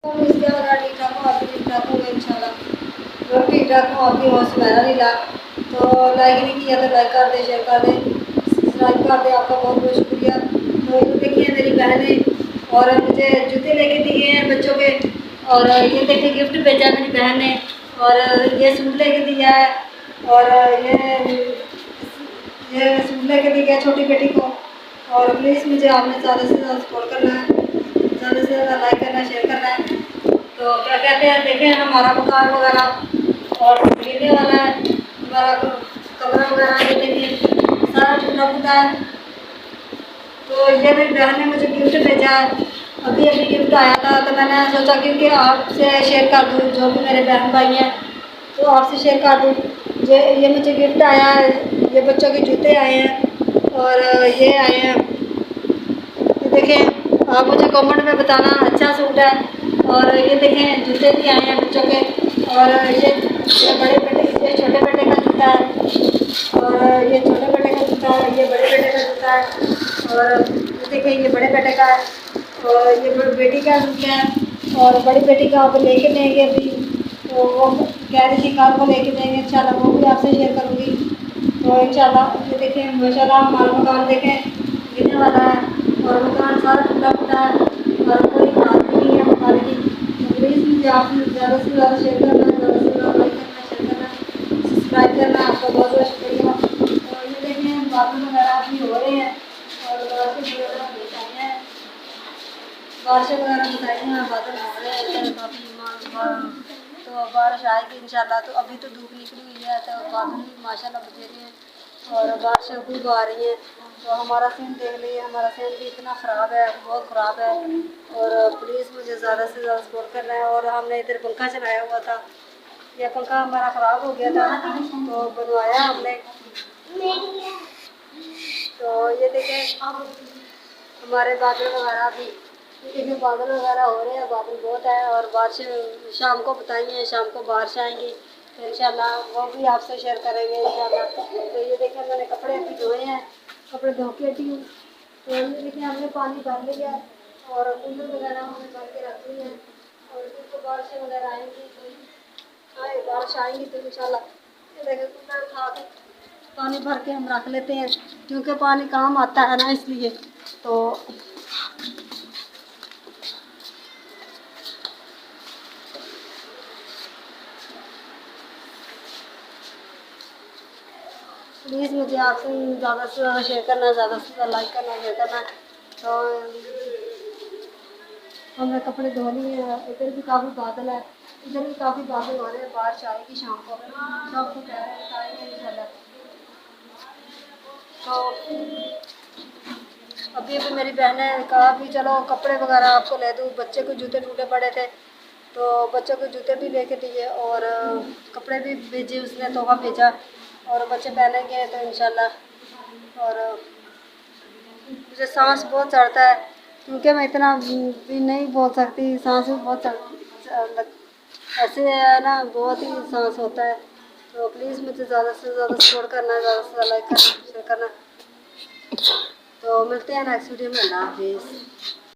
इसके बाद ठीक ठाक हूँ, आप भी ठीक ठाक होंगे इंशाल्लाह। मैं ठीक ठाक हूँ, आपकी हौस मेरा नहीं ला। तो लाइक नहीं किया तो लाइक कर दे, शेयर कर दे, सब्सक्राइब कर दे, आपका बहुत बहुत शुक्रिया। तो ये देखिए मेरी बहनें और मुझे जूते लेके दिए हैं बच्चों के, और ये देखिए गिफ्ट भेजा मेरी बहन ने, और ये सूट लेके दिया है, और ये सूट लेके दिया है छोटी बेटी को। और प्लीज़ मुझे आपने ज़्यादा से ज़्यादा सपोर्ट करना है, ज़्यादा से ज़्यादा लाइक करना, शेयर करना है। तो क्या कहते हैं, देखें हमारा मकान वगैरह और गिरने वाला है, हमारा कमरा वगैरह ये देखिए सारा टूटा फूटा है। तो ये मेरी बहन ने मुझे गिफ्ट भेजा है, अभी अभी गिफ्ट आया था, तो मैंने सोचा क्योंकि आपसे शेयर कर दूँ, जो भी मेरे बहन भाई हैं तो आपसे शेयर कर दूँ। ये मुझे गिफ्ट आया है, ये बच्चों के जूते आए हैं, और ये आए हैं, ये देखें। आप मुझे कमेंट में बताना अच्छा सूट है। और ये देखें जूते भी आए हैं बच्चों के, और ये बड़े बेटे, ये छोटे बेटे का जूता है, और ये छोटे बेटे का जूता है, ये बड़े बेटे का जूता है, और ये देखें ये बड़े बेटे का है, और ये बड़ी बेटी का जूता है। और बड़ी बेटी का आप लेके देंगे अभी, तो वो कह रही थी कल को लेके देंगे इंशाल्लाह, वो भी आपसे शेयर करूँगी। तो इंशाल्लाह ये देखें माशाल्लाह हमारा मकान देखें गिरने वाला है, और मकान सारा टूटा फूटा है, और कोई बात भी नहीं है मकान की। तो प्लीज़ मुझे आपने ज़्यादा से ज़्यादा शेयर करना है, ज़्यादा से ज़्यादा लाइक करना, शेयर करना, सब्सक्राइब करना, आपका बहुत बहुत शुक्रिया। और ये देखें बादल वगैरह भी हो रहे हैं, और बारिश वगैरह बताई हैं, बारिश वगैरह बताई हैं, बादल हो रहे हैं काफ़ी, तो बारिश आएगी इंशाल्लाह। तो अभी तो धूप निकली हुई है, तो बादल भी माशाल्लाह बतेरे हैं, और बारिश खूब आ रही है। तो हमारा सीन देख लीजिए, हमारा सीन भी इतना ख़राब है, बहुत ख़राब है। और प्लीज़ मुझे ज़्यादा से ज़्यादा सपोर्ट करना है। और हमने इधर पंखा चलाया हुआ था, यह पंखा हमारा ख़राब हो गया था, तो बनवाया हमने। तो ये देखें हमारे बादल वगैरह भी, ये देखिए बादल वगैरह हो रहे हैं, बादल बहुत है, और बारिश शाम को बताइए, शाम को बारिश आएंगी तो इंशाल्लाह वो भी आपसे शेयर करेंगे इंशाल्लाह। तो ये देखिए मैंने कपड़े अभी धोए हैं, कपड़े धो के हटी हूँ। तो ये देखिए हमने पानी भर लिया है, और कूलर वगैरह हमने भर के रख ली है, और तो बारिश वगैरह आएंगी तो बारिश आएंगी तो इंशाल्लाह ये देखिए कूलर उठा के पानी भर के हम रख लेते हैं, क्योंकि पानी काम आता है ना, इसलिए। तो प्लीज़ मुझे आपसे ज़्यादा से ज़्यादा शेयर करना, ज़्यादा से ज़्यादा लाइक करना, शेयर करना। तो हमने कपड़े धो लिए हैं, इधर भी काफ़ी बादल है, इधर भी काफ़ी बादल हो रहे हैं, बारिश आएगी शाम को, शाम को कह रहे हैं आएंगे इंशाल्लाह। तो अभी अभी मेरी बहन ने कहा कि चलो कपड़े वगैरह आपको ले दूँ, बच्चे को जूते टूटे पड़े थे, तो बच्चों को जूते भी लेके दिए, और कपड़े भी भेजे, उसने तोहफा भेजा, और बच्चे पहनेंगे तो इंशाल्लाह। और मुझे सांस बहुत चढ़ता है, क्योंकि मैं इतना भी नहीं बोल सकती, सांस भी बहुत ऐसे है ना, बहुत ही सांस होता है। तो प्लीज़ मुझे ज़्यादा से ज़्यादा सपोर्ट करना, ज़्यादा से ज़्यादा लाइक करना, शेयर करना। तो मिलते हैं नेक्स्ट वीडियो में, अल्लाह हाफिज़।